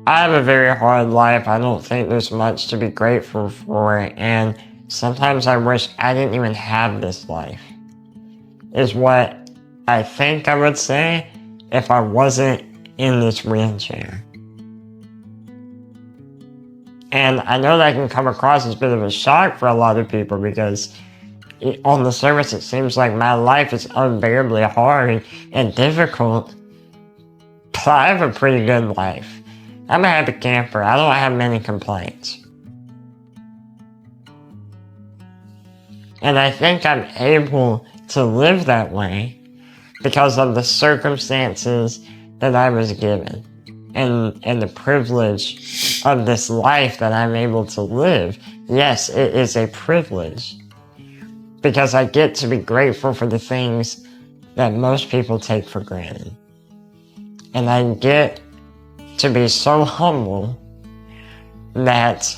I have a very hard life. I don't think there's much to be grateful for, and sometimes I wish I didn't even have this life, is what I think I would say if I wasn't in this wheelchair. And I know that can come across as a bit of a shock for a lot of people because on the surface it seems like my life is unbearably hard and difficult, but I have a pretty good life. I'm a happy camper. I don't have many complaints. And I think I'm able to live that way because of the circumstances that I was given and the privilege of this life that I'm able to live. Yes, it is a privilege because I get to be grateful for the things that most people take for granted. And I get to be so humble that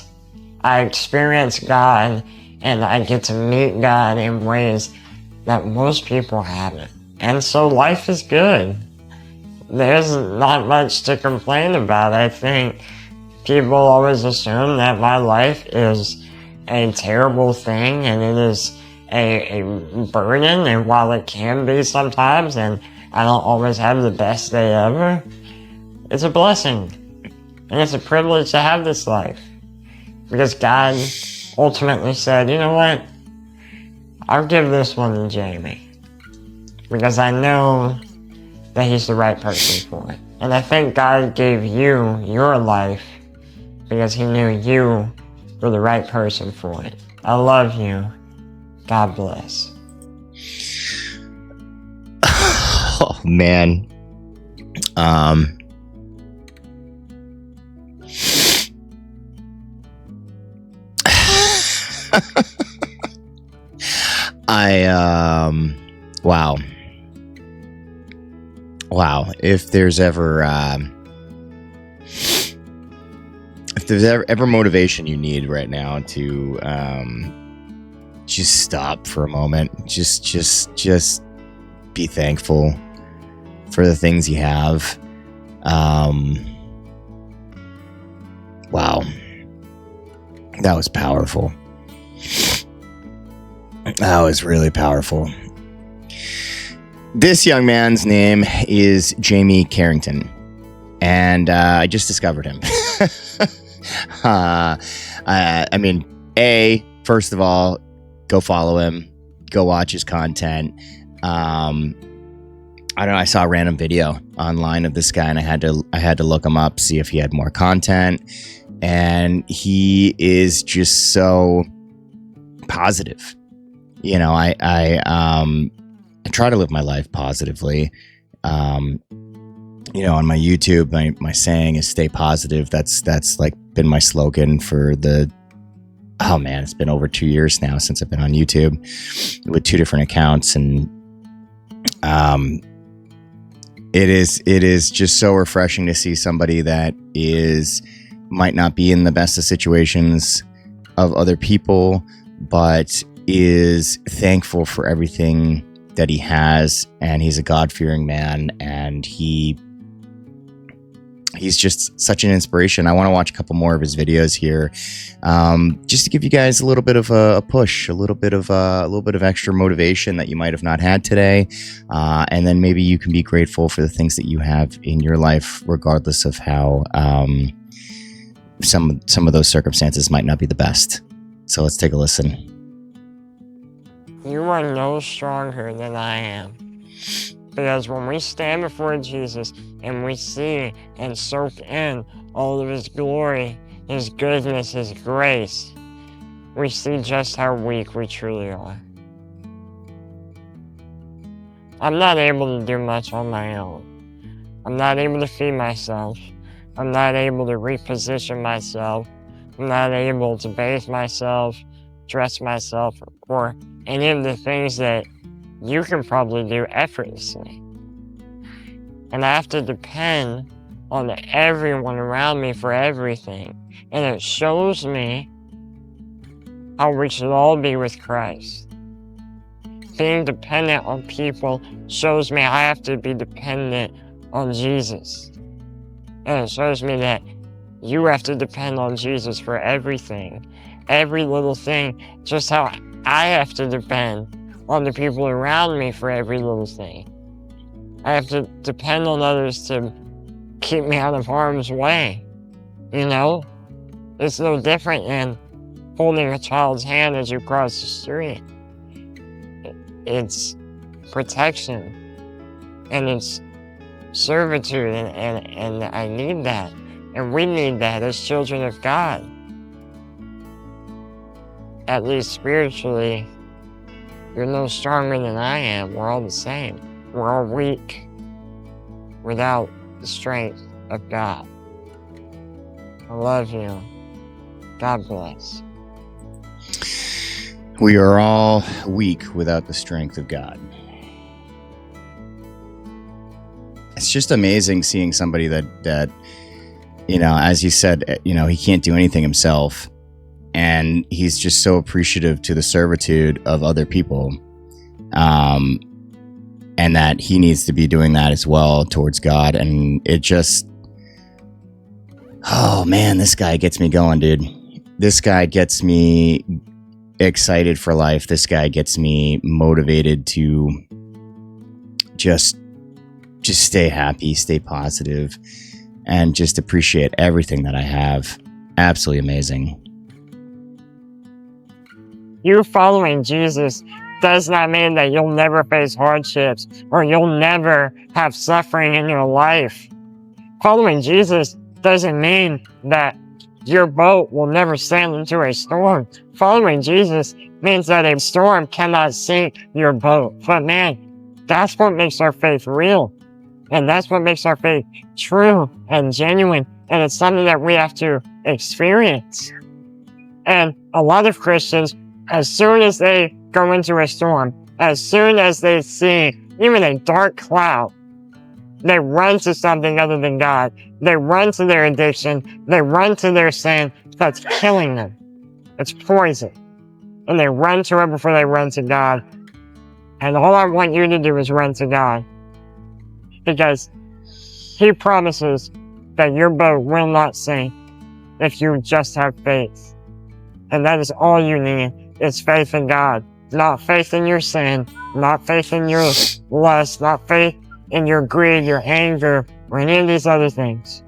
I experience God and I get to meet God in ways that most people haven't. And so life is good. There's not much to complain about. I think people always assume that my life is a terrible thing and it is a burden, and while it can be sometimes, and I don't always have the best day ever, it's a blessing, and it's a privilege to have this life. Because God ultimately said, you know what? I'll give this one to Jamey. Because I know that he's the right person for it. And I think God gave you your life because he knew you were the right person for it. I love you. God bless. Oh, man. Wow. If there's ever motivation you need right now to just stop for a moment, just be thankful for the things you have. Wow. That was powerful. That was really powerful. This young man's name is Jamey Carrington, and I just discovered him. I mean, first of all, go follow him, go watch his content. I don't know. I saw a random video online of this guy, and I had to look him up, see if he had more content. And he is just so positive. You know, I try to live my life positively. You know, on my YouTube, my saying is "stay positive." That's like been my slogan for it's been over 2 years now since I've been on YouTube with 2 different accounts, and it is just so refreshing to see somebody that might not be in the best of situations of other people, but is thankful for everything that he has, and he's a God-fearing man, and he's just such an inspiration. I want to watch a couple more of his videos here, just to give you guys a little bit of a push, a little bit of extra motivation that you might have not had today, and then maybe you can be grateful for the things that you have in your life, regardless of how some of those circumstances might not be the best. So let's take a listen. You are no stronger than I am. Because when we stand before Jesus and we see and soak in all of his glory, his goodness, his grace, we see just how weak we truly are. I'm not able to do much on my own. I'm not able to feed myself. I'm not able to reposition myself. I'm not able to bathe myself, dress myself, or any of the things that you can probably do effortlessly. And I have to depend on everyone around me for everything. And it shows me how we should all be with Christ. Being dependent on people shows me I have to be dependent on Jesus. And it shows me that You have to depend on Jesus for everything. Every little thing. Just how I have to depend on the people around me for every little thing. I have to depend on others to keep me out of harm's way. You know? It's no different than holding a child's hand as you cross the street. It's protection. And it's servitude. And I need that. And we need that as children of God. At least spiritually, you're no stronger than I am. We're all the same. We're all weak without the strength of God. I love you. God bless. We are all weak without the strength of God. It's just amazing seeing somebody that as you said, he can't do anything himself. And he's just so appreciative to the servitude of other people. And that he needs to be doing that as well towards God. And it just, oh man, this guy gets me going, dude. This guy gets me excited for life. This guy gets me motivated to just stay happy, stay positive, and just appreciate everything that I have. Absolutely amazing. You following Jesus does not mean that you'll never face hardships or you'll never have suffering in your life. Following Jesus doesn't mean that your boat will never sail into a storm. Following Jesus means that a storm cannot sink your boat. But man, that's what makes our faith real. And that's what makes our faith true and genuine. And it's something that we have to experience. And a lot of Christians, as soon as they go into a storm, as soon as they see even a dark cloud, they run to something other than God. They run to their addiction. They run to their sin that's killing them. It's poison. And they run to it before they run to God. And all I want you to do is run to God. Because He promises that your boat will not sink if you just have faith. And that is all you need. It's faith in God. Not faith in your sin. Not faith in your lust. Not faith in your greed, your anger, or any of these other things.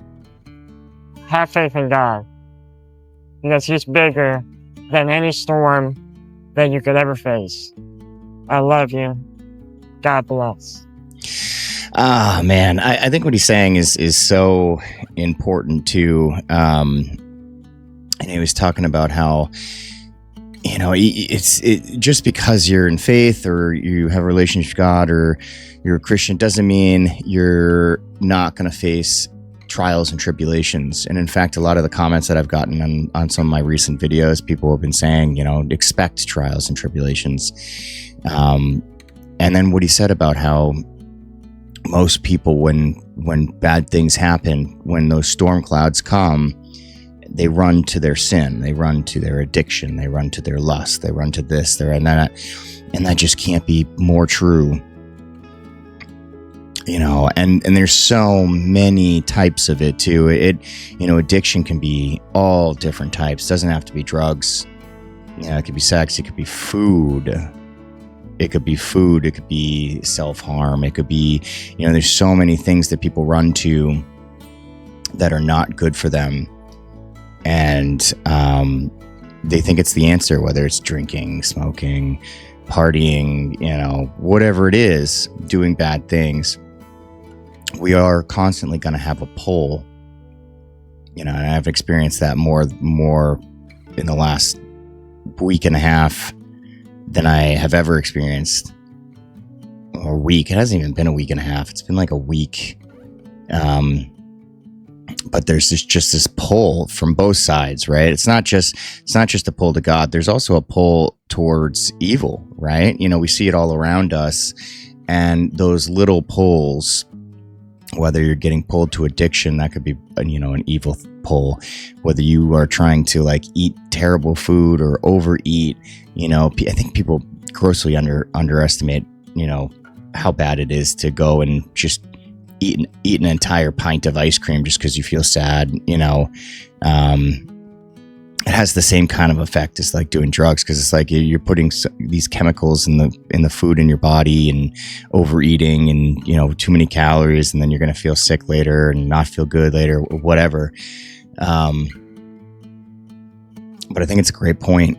Have faith in God. Because He's bigger than any storm that you could ever face. I love you. God bless. Ah, man, I think what he's saying is so important too. And he was talking about how, it's just because you're in faith or you have a relationship with God or you're a Christian doesn't mean you're not going to face trials and tribulations. And in fact, a lot of the comments that I've gotten on some of my recent videos, people have been saying, expect trials and tribulations. And then what he said about how most people, when bad things happen, when those storm clouds come, they run to their sin, they run to their addiction, they run to their lust, they run to this, and that, and that just can't be more true. And there's so many types of it too. Addiction can be all different types. It doesn't have to be drugs. It could be sex, it could be food. It could be self-harm. It could be, there's so many things that people run to that are not good for them. And they think it's the answer, whether it's drinking, smoking, partying, whatever it is, doing bad things. We are constantly going to have a pull, and I've experienced that more in the last week and a half than I have ever experienced. Or week. It hasn't even been a week and a half. It's been like a week. But there's just this pull from both sides, right? It's not just a pull to God. There's also a pull towards evil, right? We see it all around us, and those little pulls, whether you're getting pulled to addiction, that could be, an evil pull. Whether you are trying to eat terrible food or overeat, I think people grossly underestimate, how bad it is to go and just eat an entire pint of ice cream just because you feel sad. It has the same kind of effect as like doing drugs, because it's like you're putting these chemicals in the food in your body, and overeating, and too many calories, and then you're going to feel sick later and not feel good later, or whatever. But I think it's a great point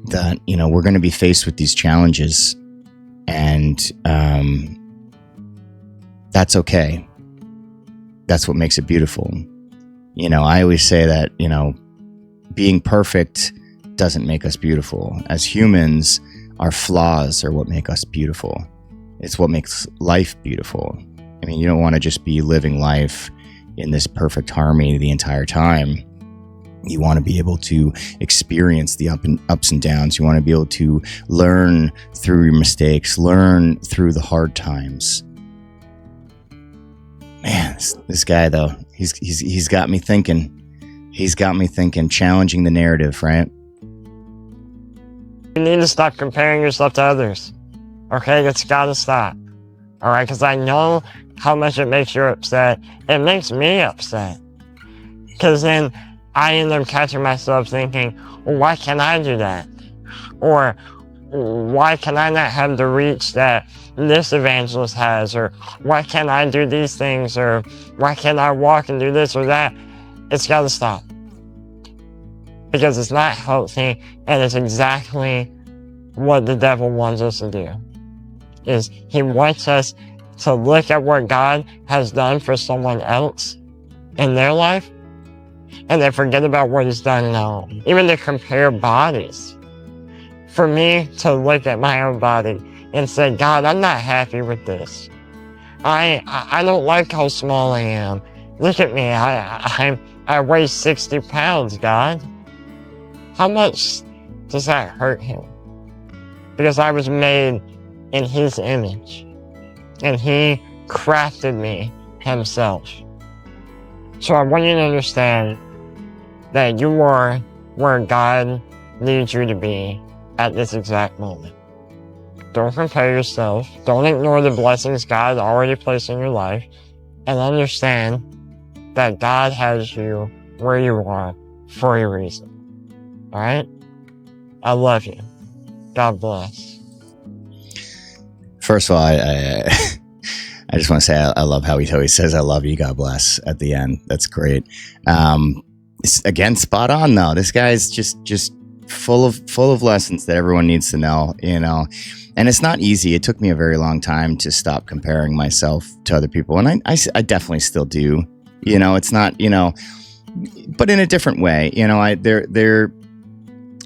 that we're going to be faced with these challenges, and that's okay. That's what makes it beautiful. I always say that being perfect doesn't make us beautiful. As humans, our flaws are what make us beautiful. It's what makes life beautiful. I mean, you don't want to just be living life in this perfect harmony the entire time. You want to be able to experience the ups and downs. You want to be able to learn through your mistakes, learn through the hard times. Man, this guy though, he's got me thinking. He's got me thinking, challenging the narrative, right? You need to stop comparing yourself to others. Okay, it's gotta stop. Alright, because I know how much it makes you upset. It makes me upset. Because then I end up catching myself thinking, well, why can't I do that? Or why can I not have the reach that this evangelist has? Or why can't I do these things? Or why can't I walk and do this or that? It's gotta stop. Because it's not healthy, and it's exactly what the devil wants us to do. Is he wants us to look at what God has done for someone else in their life, and then forget about what he's done in our own. Even to compare bodies. For me to look at my own body and say, God, I'm not happy with this. I don't like how small I am. Look at me, I weigh 60 pounds, God. How much does that hurt him? Because I was made in his image, and he crafted me himself. So I want you to understand that you are where God needs you to be at this exact moment. Don't compare yourself. Don't ignore the blessings God already placed in your life, and understand that God has you where you are for a reason. Alright? I love you. God bless. First of all, I just want to say I love how he always says, I love you, God bless, at the end. That's great. It's, again, spot on though. This guy's just full of lessons that everyone needs to know, And it's not easy. It took me a very long time to stop comparing myself to other people. And I definitely still do. It's not, but in a different way.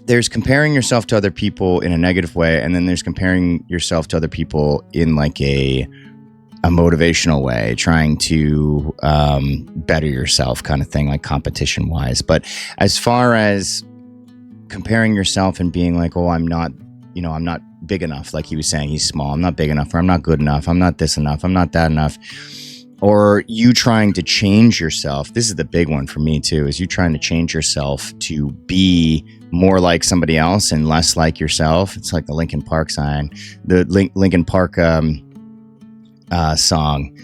There's comparing yourself to other people in a negative way, and then there's comparing yourself to other people in like a motivational way, trying to better yourself kind of thing, like competition wise. But as far as comparing yourself and being like, oh, I'm not big enough, like he was saying, he's small, I'm not big enough, or I'm not good enough, I'm not this enough, I'm not that enough. Or you trying to change yourself. This is the big one for me too, is you trying to change yourself to be more like somebody else and less like yourself. It's like the Linkin Park sign, the Linkin Park song,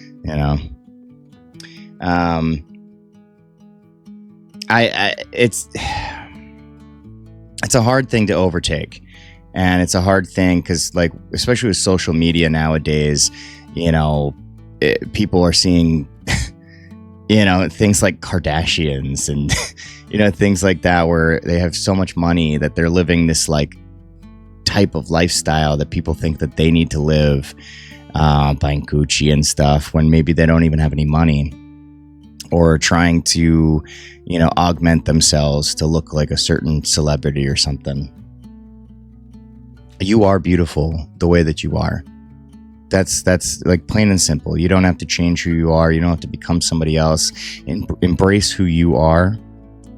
it's a hard thing to overtake, and it's a hard thing because, like, especially with social media nowadays, people are seeing, things like Kardashians and, things like that, where they have so much money that they're living this like type of lifestyle that people think that they need to live, buying Gucci and stuff, when maybe they don't even have any money, or trying to, augment themselves to look like a certain celebrity or something. You are beautiful the way that you are. That's like plain and simple. You don't have to change who you are. You don't have to become somebody else. Embrace who you are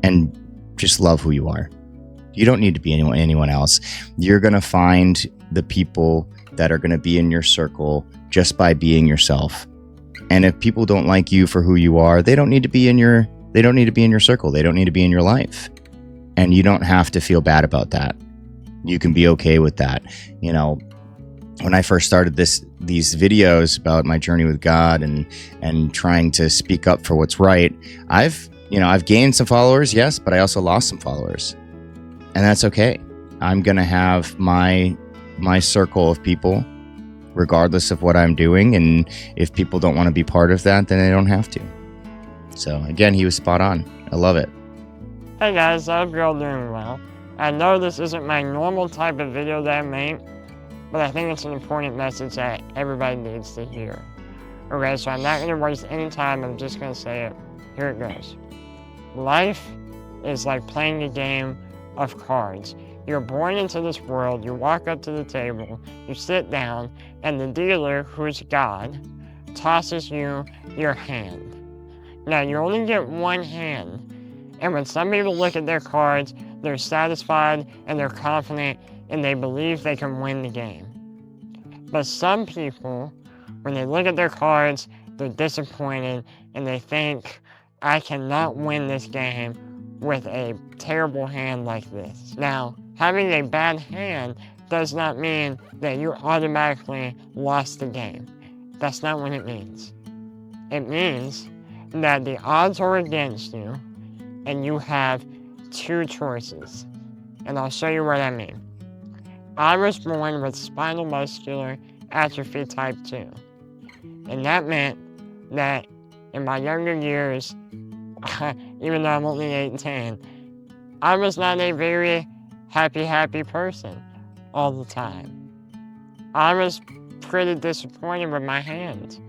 and just love who you are. You don't need to be anyone else. You're going to find the people that are going to be in your circle just by being yourself. And if people don't like you for who you are, they don't need to be in your circle. They don't need to be in your life. And you don't have to feel bad about that. You can be okay with that. when I first started these videos about my journey with God and trying to speak up for what's right, I've gained some followers, yes, but I also lost some followers, and that's okay. I'm gonna have my circle of people, regardless of what I'm doing, and if people don't want to be part of that, then they don't have to. So again, he was spot on. I love it. Hey guys, I hope you're all doing well. I know this isn't my normal type of video that I make, but I think it's an important message that everybody needs to hear. Okay, so I'm not going to waste any time, I'm just going to say it. Here it goes. Life is like playing a game of cards. You're born into this world, you walk up to the table, you sit down, and the dealer, who's God, tosses you your hand. Now, you only get one hand, and when some people look at their cards, they're satisfied and they're confident and they believe they can win the game. But some people, when they look at their cards, they're disappointed and they think, I cannot win this game with a terrible hand like this. Now, having a bad hand does not mean that you automatically lost the game. That's not what it means. It means that the odds are against you and you have two choices. And I'll show you what I mean. I was born with spinal muscular atrophy type 2. And that meant that in my younger years, even though I'm only 8 and 10, I was not a very happy person all the time. I was pretty disappointed with my hands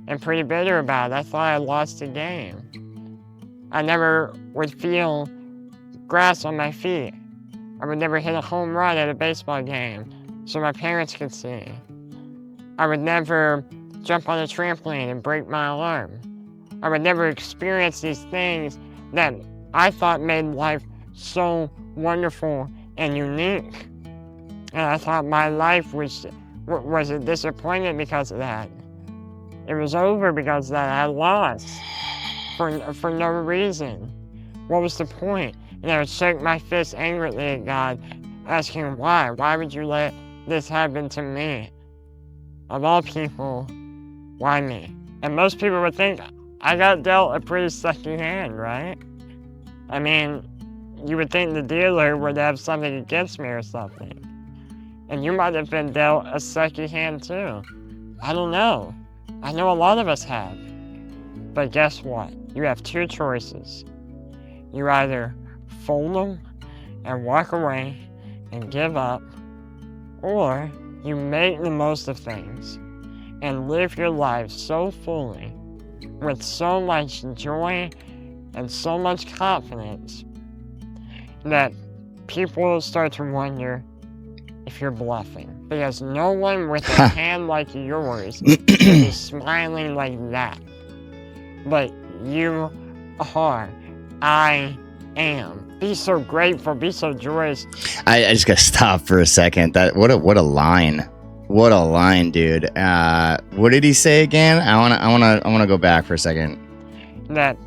and pretty bitter about it. I thought I lost the game. I never would feel grass on my feet. I would never hit a home run at a baseball game so my parents could see. I would never jump on a trampoline and break my arm. I would never experience these things that I thought made life so wonderful and unique. And I thought my life was a disappointment because of that. It was over because of that. I lost for no reason. What was the point? And I would shake my fist angrily at God, asking why? Why would you let this happen to me? Of all people, why me? And most people would think I got dealt a pretty sucky hand, right? I mean, you would think the dealer would have something against me or something. And you might have been dealt a sucky hand too. I don't know. I know a lot of us have. But guess what? You have two choices. You either fold them and walk away and give up, or you make the most of things and live your life so fully with so much joy and so much confidence that people will start to wonder if you're bluffing. Because no one with a hand like yours should be smiling like that. But you are. I am. Be so grateful. Be so joyous. I just gotta stop for a second. What a line. What a line, dude. What did he say again? I wanna go back for a second. That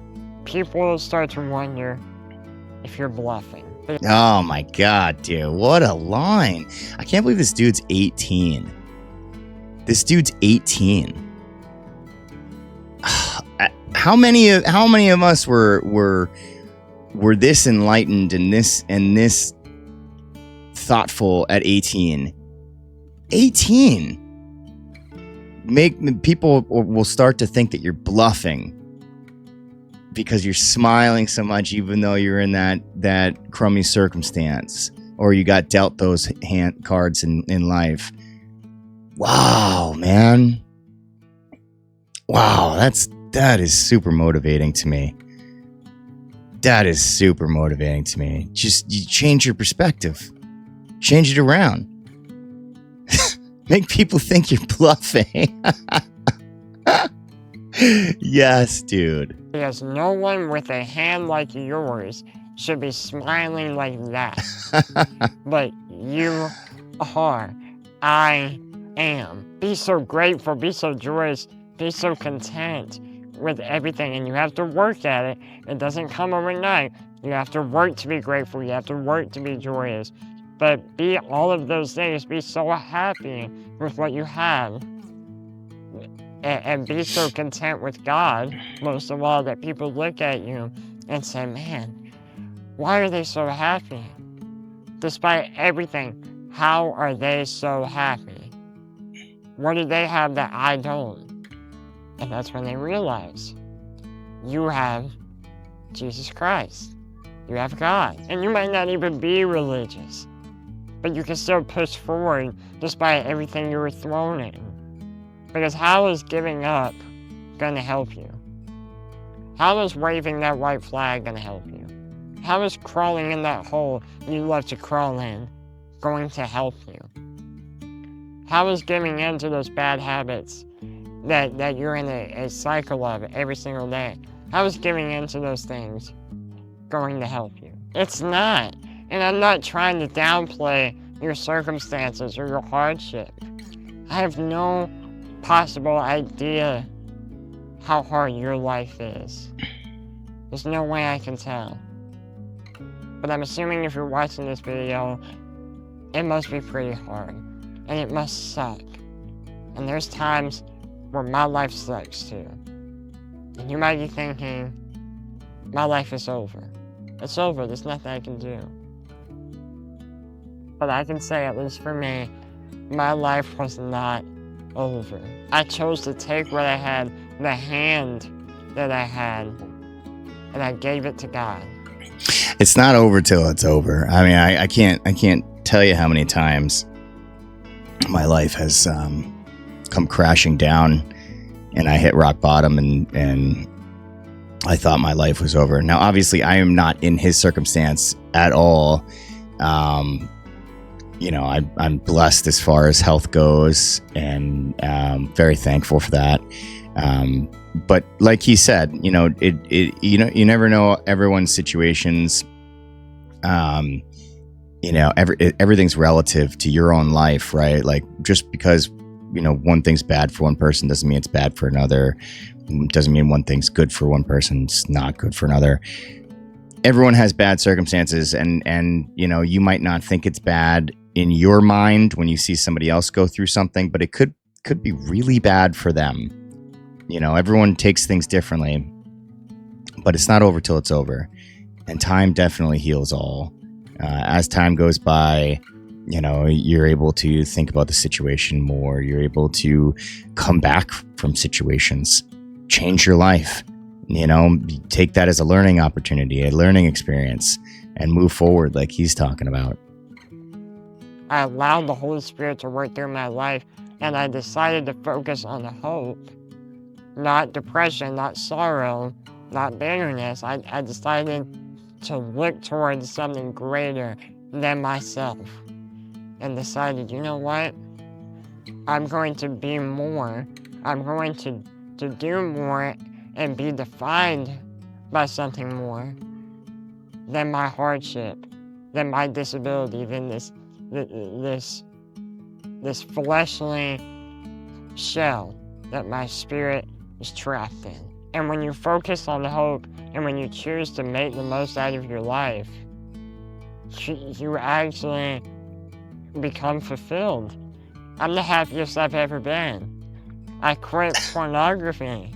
people will start to wonder if you're bluffing. Oh my god, dude. What a line. I can't believe this dude's 18. This dude's 18. How many of us were this enlightened and this thoughtful at 18? 18. People will start to think that you're bluffing because you're smiling so much, even though you're in that crummy circumstance, or you got dealt those hand cards in life. Wow, man. Wow, that is super motivating to me. That is super motivating to me. Just you change your perspective. Change it around. Make people think you're bluffing. Yes, dude. Because no one with a hand like yours should be smiling like that. But you are. I am. Be so grateful. Be so joyous. Be so content with everything. And you have to work at it. It doesn't come overnight. You have to work to be grateful. You have to work to be joyous. But be all of those things. Be so happy with what you have. And be so content with God, most of all, that people look at you and say, man, why are they so happy? Despite everything, how are they so happy? What do they have that I don't? And that's when they realize you have Jesus Christ. You have God. And you might not even be religious, but you can still push forward despite everything you were thrown in. Because how is giving up going to help you? How is waving that white flag going to help you? How is crawling in that hole you love to crawl in going to help you? How is giving in to those bad habits that you're in a cycle of every single day? How is giving in to those things going to help you? It's not. And I'm not trying to downplay your circumstances or your hardship. I have no possible idea how hard your life is. There's no way I can tell. But I'm assuming if you're watching this video, it must be pretty hard. And it must suck. And there's times where my life sucks too. And you might be thinking, my life is over. It's over, there's nothing I can do. But I can say, at least for me, my life was not over. I chose to take what I had, the hand that I had, and I gave it to God. It's not over till it's over. I mean, I can't tell you how many times my life has come crashing down, and I hit rock bottom, and I thought my life was over. Now, obviously, I am not in his circumstance at all. You know, I'm blessed as far as health goes, and very thankful for that. But like he said, you know, you never know everyone's situations. You know, everything's relative to your own life, right? Like, just because, you know, one thing's bad for one person doesn't mean it's bad for another. Doesn't mean one thing's good for one person, it's not good for another. Everyone has bad circumstances, and you know, you might not think it's bad in your mind when you see somebody else go through something, but it could be really bad for them. You know, everyone takes things differently, but it's not over till it's over. And time definitely heals all. As time goes by, you know, you're able to think about the situation more. You're able to come back from situations, change your life, you know, take that as a learning opportunity, a learning experience, and move forward like he's talking about. I allowed the Holy Spirit to work through my life, and I decided to focus on hope, not depression, not sorrow, not bitterness. I decided to look towards something greater than myself, and decided, you know what? I'm going to be more. I'm going to do more and be defined by something more than my hardship, than my disability, than this fleshly shell that my spirit is trapped in. And when you focus on hope, and when you choose to make the most out of your life, you actually become fulfilled. I'm the happiest I've ever been. I quit pornography.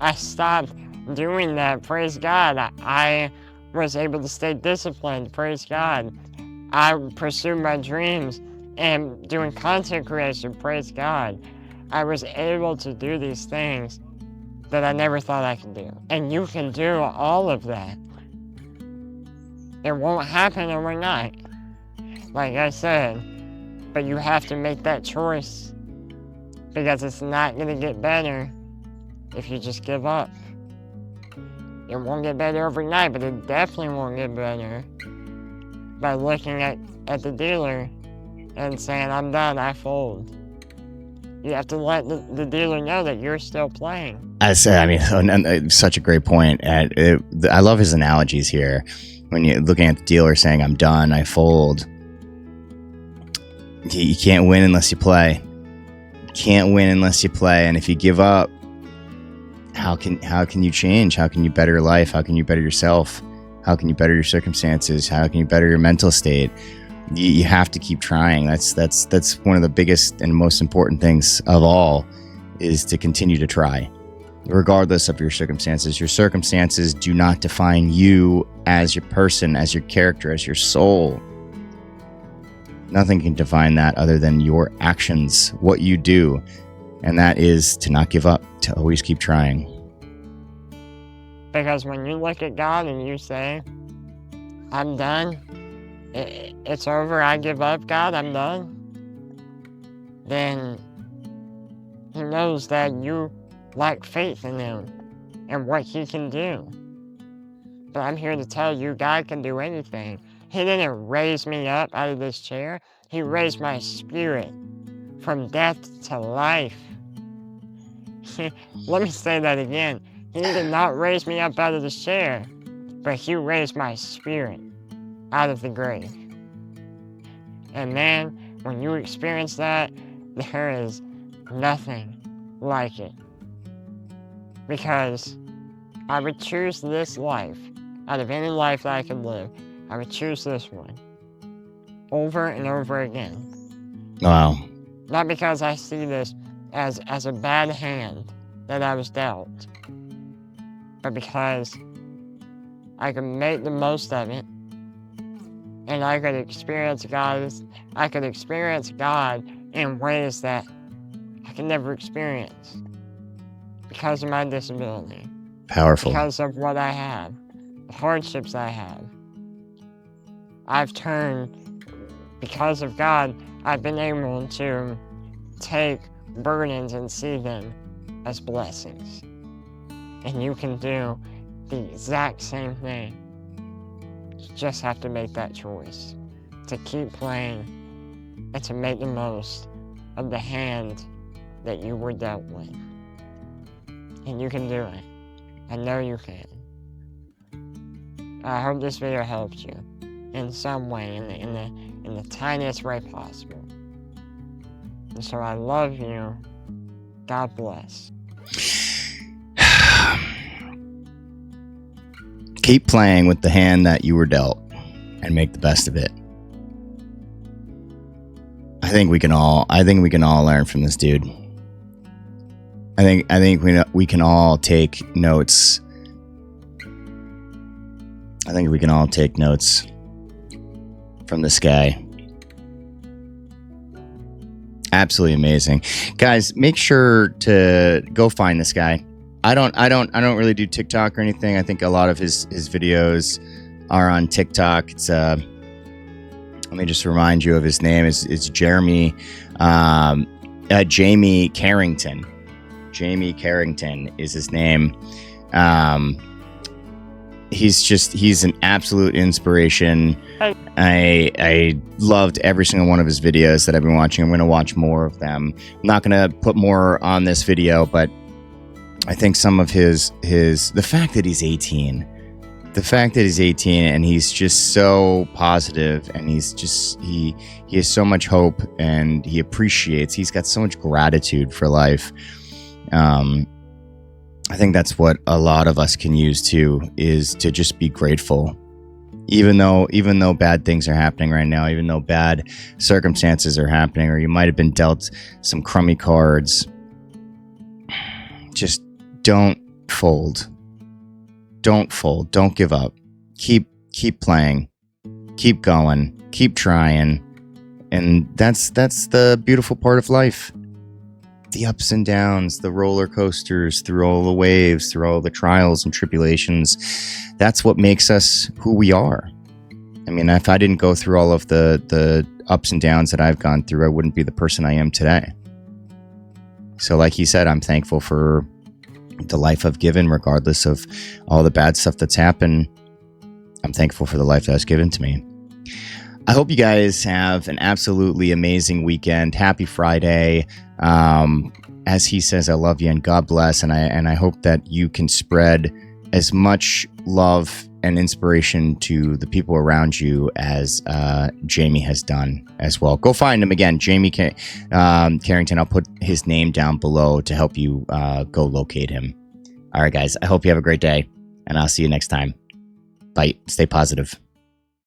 I stopped doing that, praise God. I was able to stay disciplined, praise God. I pursued my dreams and doing content creation, praise God. I was able to do these things that I never thought I could do. And you can do all of that. It won't happen overnight, like I said, but you have to make that choice, because it's not gonna get better if you just give up. It won't get better overnight, but it definitely won't get better by looking at the dealer and saying, I'm done, I fold. You have to let the dealer know that you're still playing. I mean, such a great point. I love his analogies here. When you're looking at the dealer saying, I'm done, I fold. You can't win unless you play. You can't win unless you play. And if you give up, how can you change? How can you better your life? How can you better yourself? How can you better your circumstances? How can you better your mental state? You have to keep trying. That's one of the biggest and most important things of all, is to continue to try, regardless of your circumstances. Your circumstances do not define you as your person, as your character, as your soul. Nothing can define that other than your actions, what you do. And that is to not give up, to always keep trying. Because when you look at God and you say, I'm done, it's over, I give up, God, I'm done, then He knows that you lack faith in Him and what He can do. But I'm here to tell you, God can do anything. He didn't raise me up out of this chair. He raised my spirit from death to life. Let me say that again. He did not raise me up out of this chair, but He raised my spirit out of the grave. And man, when you experience that, there is nothing like it. Because I would choose this life out of any life that I could live. I would choose this one over and over again. Wow. Not because I see this as a bad hand that I was dealt, but because I could make the most of it, and I could experience God in ways that I could never experience because of my disability. Powerful. Because of what I have, the hardships I have. I've turned, because of God, I've been able to take burdens and see them as blessings. And you can do the exact same thing. You just have to make that choice to keep playing and to make the most of the hand that you were dealt with. And you can do it. I know you can. I hope this video helped you in some way, in the tiniest way possible. And so I love you. God bless. Keep playing with the hand that you were dealt and make the best of it. I think we can all learn from this dude. I think we can all take notes. I think we can all take notes from this guy. Absolutely amazing. Guys, make sure to go find this guy. I don't really do TikTok or anything. I think a lot of his videos are on TikTok. It's let me just remind you of his name. It's Jamey Carrington. Jamey Carrington is his name. He's an absolute inspiration. I loved every single one of his videos that I've been watching. I'm going to watch more of them. I'm not going to put more on this video, but I think some of the fact that he's 18 and he's just so positive, and he has so much hope, and he's got so much gratitude for life. I think that's what a lot of us can use too, is to just be grateful. Even though bad things are happening right now, even though bad circumstances are happening, or you might have been dealt some crummy cards, just don't fold. Don't fold. Don't give up. Keep playing. Keep going. Keep trying. And that's the beautiful part of life. The ups and downs, the roller coasters, through all the waves, through all the trials and tribulations. That's what makes us who we are. I mean, if I didn't go through all of the ups and downs that I've gone through, I wouldn't be the person I am today. So like he said, I'm thankful for the life I've given, regardless of all the bad stuff that's happened. I'm thankful for the life that was given to me. I hope you guys have an absolutely amazing weekend. Happy Friday. As he says, I love you and God bless. And I hope that you can spread as much love and inspiration to the people around you as Jamey has done as well. Go find him again, Jamey Carrington. I'll put his name down below to help you go locate him. All right, guys, I hope you have a great day, and I'll see you next time. Bye. Stay positive.